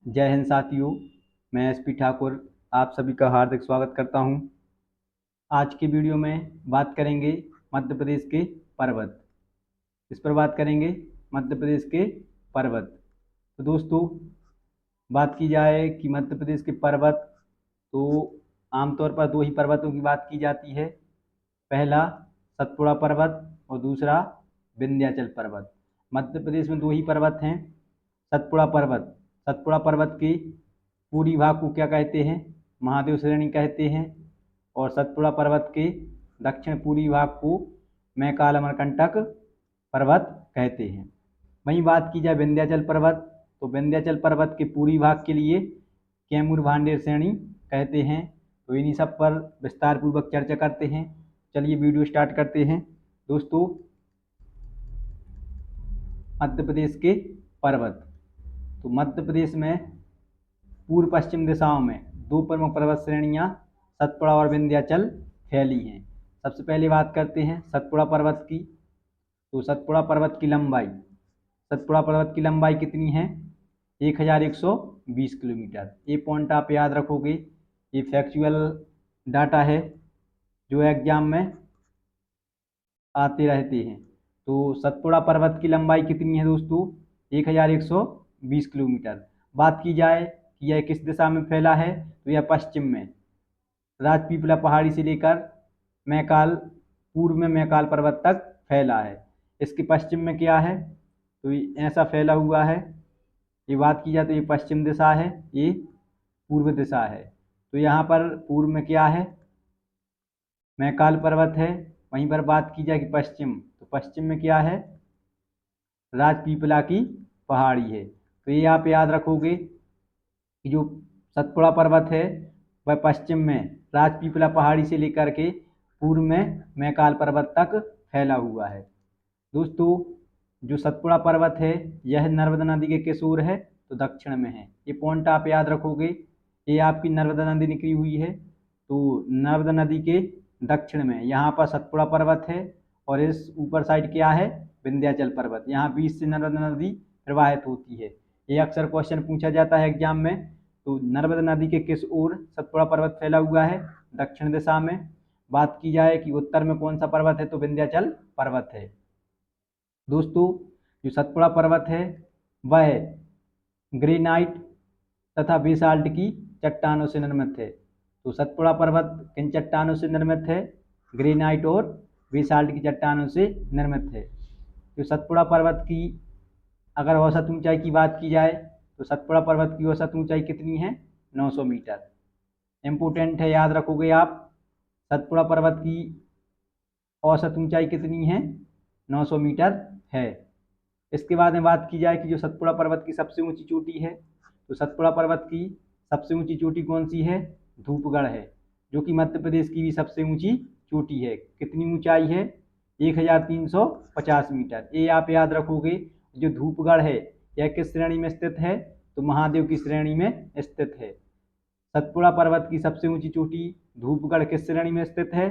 जय हिंद साथियों। मैं एसपी ठाकुर आप सभी का हार्दिक स्वागत करता हूं। आज की वीडियो में बात करेंगे मध्य प्रदेश के पर्वत। इस पर बात करेंगे मध्य प्रदेश के पर्वत। तो दोस्तों, बात की जाए कि मध्य प्रदेश के पर्वत, तो आमतौर पर दो ही पर्वतों की बात की जाती है। पहला सतपुड़ा पर्वत और दूसरा विंध्याचल पर्वत। मध्य प्रदेश में दो ही पर्वत हैं। सतपुड़ा पर्वत की पूरी भाग को क्या कहते हैं? महादेव श्रेणी कहते हैं। और सतपुड़ा पर्वत के दक्षिण पूर्वी भाग को मैकाल अमरकंटक पर्वत कहते हैं। वहीं बात की जाए विंध्याचल पर्वत, तो विंध्याचल पर्वत के पूर्वी भाग के लिए कैमूर भांडेर श्रेणी कहते हैं। तो इन्हीं सब पर विस्तार पूर्वक चर्चा करते हैं। चलिए वीडियो स्टार्ट करते हैं। दोस्तों, मध्य प्रदेश के पर्वत, तो मध्य प्रदेश में पूर्व पश्चिम दिशाओं में दो प्रमुख पर्वत श्रेणियां सतपुड़ा और विंध्याचल फैली हैं। सबसे पहले बात करते हैं सतपुड़ा पर्वत की। तो सतपुड़ा पर्वत की लंबाई कितनी है? 1120 किलोमीटर। ये पॉइंट आप याद रखोगे, ये फैक्चुअल डाटा है जो एग्जाम में आते रहते हैं। तो सतपुड़ा पर्वत की लंबाई कितनी है दोस्तों? 1120 किलोमीटर। बात की जाए कि यह किस दिशा में फैला है, तो यह पश्चिम में राजपीपला पहाड़ी से लेकर मैकाल, पूर्व में मैकाल पर्वत तक फैला है। इसके पश्चिम में क्या है? तो ये ऐसा फैला हुआ है। ये बात की जाए तो ये पश्चिम दिशा है, ये पूर्व दिशा है। तो यहाँ पर पूर्व में क्या है? मैकाल पर्वत है। वहीं पर बात की जाए कि पश्चिम, तो पश्चिम में क्या है? राजपीपला की पहाड़ी है। तो ये आप याद रखोगे कि जो सतपुड़ा पर्वत है वह पश्चिम में राजपीपला पहाड़ी से लेकर के पूर्व में मैकाल पर्वत तक फैला हुआ है। दोस्तों, जो सतपुड़ा पर्वत है यह नर्मदा नदी के किस ओर है? तो दक्षिण में है। ये पॉइंट आप याद रखोगे। ये आपकी नर्मदा नदी निकली हुई है, तो नर्मदा नदी के दक्षिण में यहाँ पर सतपुड़ा पर्वत है। और इस ऊपर साइड क्या है? विंध्याचल पर्वत। यहाँ बीच से नर्मदा नदी प्रवाहित होती है। ये अक्सर क्वेश्चन पूछा जाता है एग्जाम में। तो नर्मदा नदी के किस ओर सतपुड़ा पर्वत फैला हुआ है? दक्षिण दिशा में। बात की जाए कि उत्तर में कौन सा पर्वत है, तो विंध्याचल पर्वत है। दोस्तों, जो सतपुड़ा पर्वत है वह ग्रेनाइट तथा बेसाल्ट की चट्टानों से निर्मित है। तो सतपुड़ा पर्वत किन चट्टानों से निर्मित है? ग्रेनाइट और बेसाल्ट की चट्टानों से निर्मित है। तो सतपुड़ा पर्वत की अगर औसत ऊंचाई की बात की जाए, तो सतपुड़ा पर्वत की औसत ऊंचाई कितनी है? 900 मीटर। इम्पोर्टेंट है, याद रखोगे आप। सतपुड़ा पर्वत की औसत ऊंचाई कितनी है? 900 मीटर है। इसके बाद में बात की जाए कि जो सतपुड़ा पर्वत की सबसे ऊंची चोटी है, तो सतपुड़ा पर्वत की सबसे ऊंची चोटी कौन सी है? धूपगढ़ है, जो कि मध्य प्रदेश की भी सबसे ऊंची चोटी है। कितनी ऊंचाई है? 1350 मीटर। ये आप याद रखोगे। जो धूपगढ़ है यह किस श्रेणी में स्थित है? तो महादेव की श्रेणी में स्थित है। सतपुड़ा पर्वत की सबसे ऊंची चोटी धूपगढ़ किस श्रेणी में स्थित है?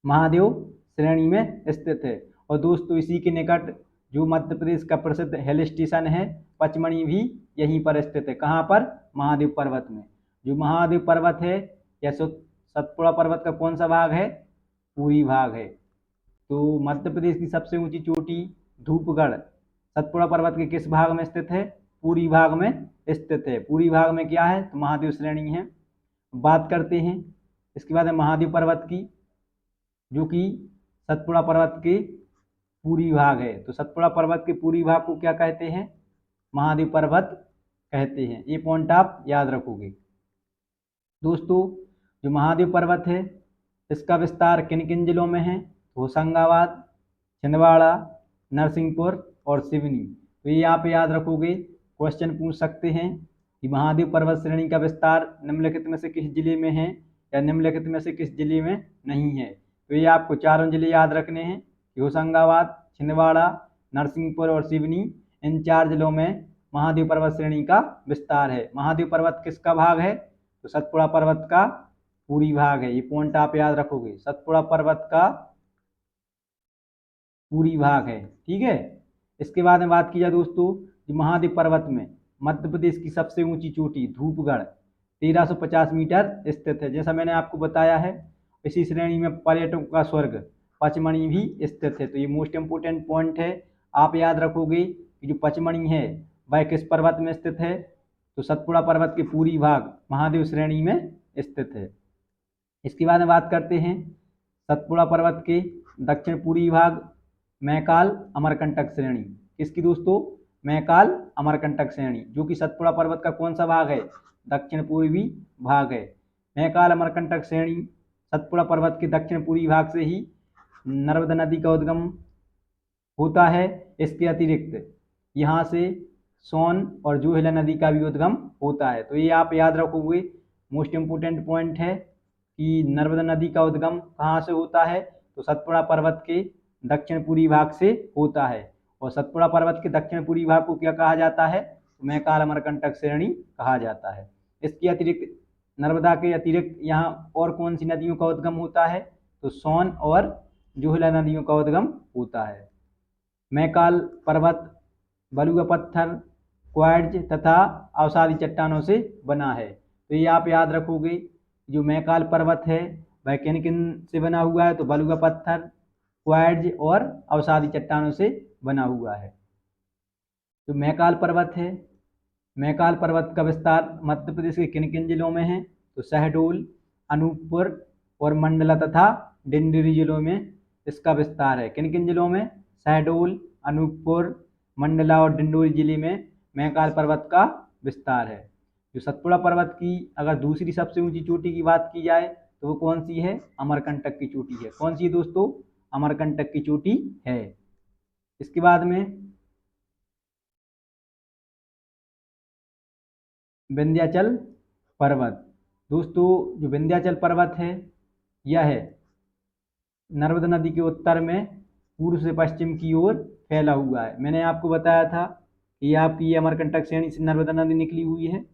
महादेव श्रेणी में स्थित है। और दोस्तों, इसी के निकट जो मध्य प्रदेश का प्रसिद्ध हिल स्टेशन है पचमढ़ी भी यहीं पर स्थित है। कहाँ पर? महादेव पर्वत में। जो महादेव पर्वत है यह सतपुड़ा पर्वत का कौन सा भाग है? पूरी भाग है। तो मध्य प्रदेश की सबसे ऊंची चोटी धूपगढ़ सतपुड़ा पर्वत के किस भाग में स्थित है? पूरी भाग में स्थित है। पूरी भाग में क्या है? तो महादेव श्रेणी है। बात करते हैं इसके बाद है महादेव पर्वत की, जो कि सतपुड़ा पर्वत के पूरी भाग है। तो सतपुड़ा पर्वत के पूरी भाग को क्या कहते हैं? महादेव पर्वत कहते हैं। ये पॉइंट आप याद रखोगे। दोस्तों, जो महादेव पर्वत है इसका विस्तार किन किन जिलों में है? होशंगाबाद, छिंदवाड़ा, नरसिंहपुर और सिवनी। तो ये आप याद रखोगे। क्वेश्चन पूछ सकते हैं कि महादेव पर्वत श्रेणी का विस्तार निम्नलिखित में से किस जिले में है या निम्नलिखित में से किस जिले में नहीं है। तो ये आपको चारों जिले याद रखने हैं कि होशंगाबाद, छिंदवाड़ा, नरसिंहपुर और सिवनी, इन चार जिलों में महादेव पर्वत श्रेणी का विस्तार है। महादेव पर्वत किसका भाग है? तो सतपुड़ा पर्वत का पूरी भाग है। ये पॉइंट आप याद रखोगे। सतपुड़ा पर्वत का पूरी भाग है। ठीक है। इसके बाद में बात की जाए दोस्तों, महादेव पर्वत में मध्य प्रदेश की सबसे ऊंची चोटी धूपगढ़ 1350 मीटर स्थित है, जैसा मैंने आपको बताया है। इसी श्रेणी में पर्यटकों का स्वर्ग पचमढ़ी भी स्थित है। तो ये मोस्ट इम्पोर्टेंट पॉइंट है, आप याद रखोगे कि जो पचमढ़ी है वह किस पर्वत में स्थित है, तो सतपुड़ा पर्वत के पूरी भाग महादेव श्रेणी में स्थित है। इसके बाद में बात करते हैं सतपुड़ा पर्वत के दक्षिण पूर्वी भाग मैकाल अमरकंटक श्रेणी। किसकी दोस्तों? मैकाल अमरकंटक श्रेणी, जो कि सतपुड़ा पर्वत का कौन सा भाग है? दक्षिण पूर्वी भाग है। मैकाल अमरकंटक श्रेणी सतपुड़ा पर्वत के दक्षिण पूर्वी भाग से ही नर्मदा नदी का उद्गम होता है। इसके अतिरिक्त यहाँ से सोन और जोहिला नदी का भी उद्गम होता है। तो ये आप याद रखोगे, मोस्ट इम्पोर्टेंट पॉइंट है कि नर्मदा नदी का उद्गम कहाँ से होता है, तो सतपुड़ा पर्वत के दक्षिण पूर्वी भाग से होता है। और सतपुड़ा पर्वत के दक्षिण पूर्वी भाग को क्या कहा जाता है? मैकाल अमरकंटक श्रेणी कहा जाता है। इसके अतिरिक्त नर्मदा के अतिरिक्त यहाँ और कौन सी नदियों का उद्गम होता है, तो सोन और जोहिला नदियों का उद्गम होता है। मैकाल पर्वत बलुआ पत्थर, क्वार्ट्ज तथा अवसादी चट्टानों से बना है। तो ये आप याद रखोगे, जो मैकाल पर्वत है वह किन किन से बना हुआ है, तो बलुआ पत्थर, क्वार्ट्ज और अवसादी चट्टानों से बना हुआ है। जो मैकाल पर्वत है, मैकाल पर्वत का विस्तार मध्य प्रदेश के किन किन जिलों में है, तो शहडोल, अनूपपुर और मंडला तथा डिंडोरी जिलों में इसका विस्तार है। किन किन जिलों में? शहडोल, अनूपपुर, मंडला और डिंडोरी जिले में मैकाल पर्वत का विस्तार है। जो सतपुड़ा पर्वत की अगर दूसरी सबसे ऊंची चोटी की बात की जाए तो वो कौन सी है? अमरकंटक की चोटी है। कौन सी दोस्तों? अमरकंटक की चोटी है। इसके बाद में विंध्याचल पर्वत। दोस्तों जो विंध्याचल पर्वत है यह है नर्मदा नदी के उत्तर में पूर्व से पश्चिम की ओर फैला हुआ है। मैंने आपको बताया था कि ये आपकी ये अमरकंटक श्रेणी से नर्मदा नदी निकली हुई है।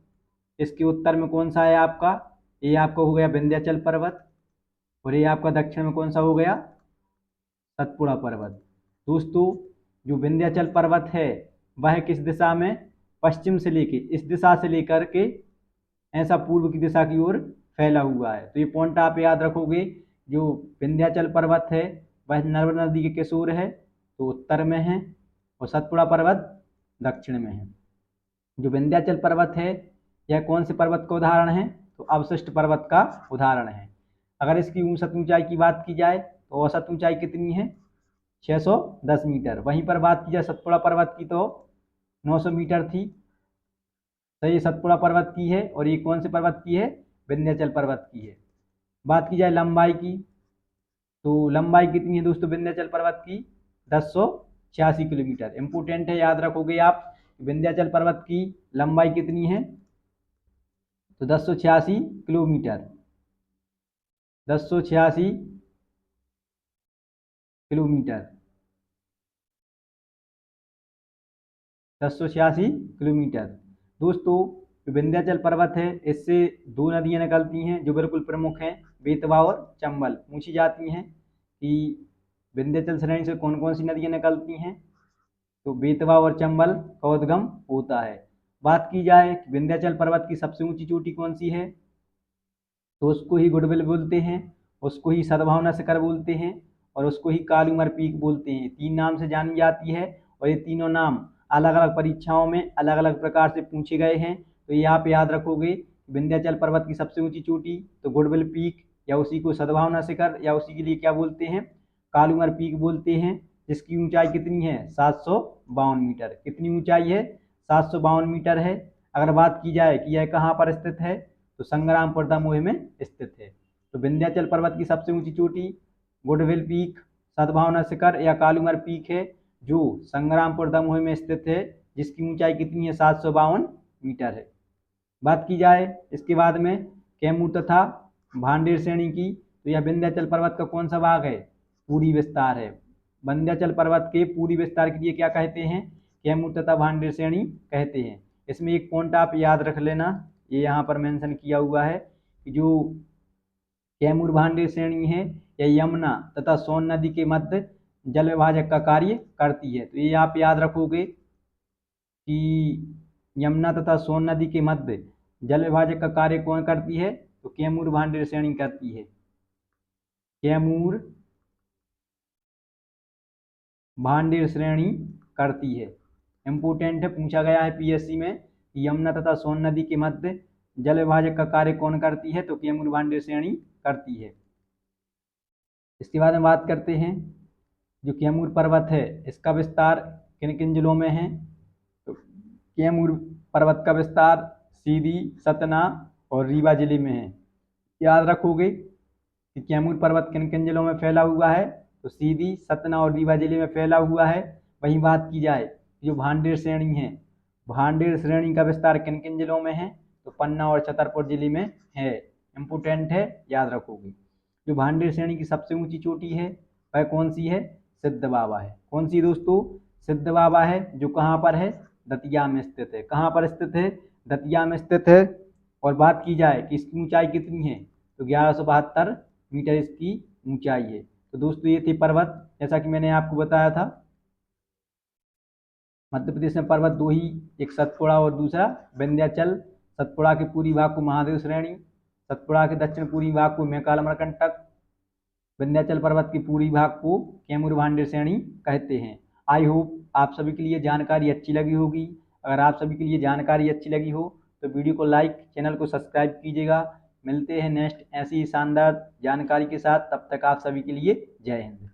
इसके उत्तर में कौन सा है आपका? ये आपका हो गया विंध्याचल पर्वत, और ये आपका दक्षिण में कौन सा हो गया? सतपुड़ा पर्वत। दोस्तों जो विंध्याचल पर्वत है वह किस दिशा में? पश्चिम से लेके इस दिशा से लेकर के ऐसा पूर्व की दिशा की ओर फैला हुआ है। तो ये पॉइंट आप याद रखोगे, जो विंध्याचल पर्वत है वह नर्मदा नदी के किस ओर है, तो उत्तर में है, और सतपुड़ा पर्वत दक्षिण में है। जो विंध्याचल पर्वत है यह कौन से पर्वत का उदाहरण है, तो अवशिष्ट पर्वत का उदाहरण है। अगर इसकी औसत ऊंचाई की बात की जाए तो औसत ऊंचाई कितनी है? 610 मीटर। वहीं पर बात की जाए सतपुड़ा पर्वत की तो 900 मीटर थी। तो ये सतपुड़ा पर्वत की है, और ये कौन से पर्वत की है? विंध्याचल पर्वत की है। बात की जाए लंबाई की, तो लंबाई कितनी है दोस्तों विंध्याचल पर्वत की? 1086 किलोमीटर। इंपोर्टेंट है, याद रखोगे आप। विंध्याचल पर्वत की लंबाई कितनी है, तो 1086 किलोमीटर। 1086 किलोमीटर। 1086 किलोमीटर। दोस्तों जो विंध्याचल पर्वत है इससे दो नदियां निकलती हैं जो बिल्कुल प्रमुख हैं, बेतवा और चंबल। पूछी जाती हैं कि विंध्याचल श्रेणी से कौन कौन सी नदियां निकलती हैं, तो बेतवा और चंबल का उद्गम होता है। बात की जाए विंध्याचल पर्वत की सबसे ऊंची चोटी कौन सी है, तो उसको ही गुडविल बोलते हैं, उसको ही सद्भावना शिखर बोलते हैं, और उसको ही कालूमर पीक बोलते हैं। तीन नाम से जानी जाती है, और ये तीनों नाम अलग अलग परीक्षाओं में अलग अलग प्रकार से पूछे गए हैं। तो ये आप याद रखोगे, विंध्याचल पर्वत की सबसे ऊंची चोटी तो गुडविल पीक, या उसी को सद्भावना शिखर, या उसी के लिए क्या बोलते हैं? कालूमर पीक बोलते हैं, जिसकी ऊंचाई कितनी है? 752 मीटर। कितनी ऊंचाई है? 752 मीटर है। अगर बात की जाए कि यह कहाँ पर स्थित है, तो संग्रामपुर दमोह में स्थित है। तो विंध्याचल पर्वत की सबसे ऊंची चोटी गुडविल पीक, सद्भावना शिखर या कालूमर पीक है, जो संग्रामपुर दमोह में स्थित है, जिसकी ऊंचाई कितनी है? 752 मीटर है। बात की जाए इसके बाद में कैमूर तथा भांडेर श्रेणी की, तो यह विंध्याचल पर्वत का कौन सा भाग है? पूरी विस्तार है। विंध्याचल पर्वत के पूरी विस्तार के लिए क्या कहते हैं? कैमूर तथा भांडेर श्रेणी कहते हैं। इसमें एक पॉइंट आप याद रख लेना, ये यहाँ पर मेंशन किया हुआ है कि जो कैमूर भांडेर श्रेणी है यह यमुना तथा सोन नदी के मध्य जल विभाजक का कार्य करती है। तो ये आप याद रखोगे कि यमुना तथा सोन नदी के मध्य जल विभाजक का कार्य कौन करती है? तो कैमूर भांडेर श्रेणी करती है। कैमूर भांडेर श्रेणी करती है। इंपोर्टेंट है, पूछा गया है पीएससी में, यमुना तथा सोन नदी के मध्य जल विभाजक का कार्य कौन करती है? तो कैमूर भांडेर श्रेणी करती है। इसके बाद में बात करते हैं, जो कैमूर पर्वत है इसका विस्तार किन किन जिलों में है? तो कैमूर पर्वत का विस्तार सीधी, सतना और रीवा जिले में है। याद रखोगे कि कैमूर पर्वत किन किन जिलों में फैला हुआ है? तो सीधी, सतना और रीवा जिले में फैला हुआ है। वहीं बात की जाए जो भांडेर श्रेणी है, भांडेर श्रेणी का विस्तार किन किन जिलों में है? तो पन्ना और छतरपुर जिले में है। इंपोर्टेंट है, याद रखोगे। जो भांडेर श्रेणी की सबसे ऊंची चोटी है वह कौन सी है? सिद्ध बाबा है। कौन सी दोस्तों? सिद्ध बाबा है, जो कहाँ पर है? दतिया में स्थित है। कहाँ पर स्थित है? दतिया में स्थित है। और बात की जाए कि इसकी ऊंचाई कितनी है? तो 1172 मीटर इसकी ऊंचाई है। तो दोस्तों ये थे पर्वत, जैसा कि मैंने आपको बताया था। मध्य प्रदेश में पर्वत दो ही, एक सतपुड़ा और दूसरा विंध्याचल। सतपुड़ा के पूर्वी भाग को महादेव श्रेणी, सतपुड़ा के दक्षिण पूर्वी भाग को मैकाल अमरकंटक, विंध्याचल पर्वत के पूर्वी भाग को कैमूर भांडेर श्रेणी कहते हैं। आई होप आप सभी के लिए जानकारी अच्छी लगी होगी। अगर आप सभी के लिए जानकारी अच्छी लगी हो तो वीडियो को लाइक, चैनल को सब्सक्राइब कीजिएगा। मिलते हैं नेक्स्ट ऐसी शानदार जानकारी के साथ, तब तक आप सभी के लिए जय हिंद।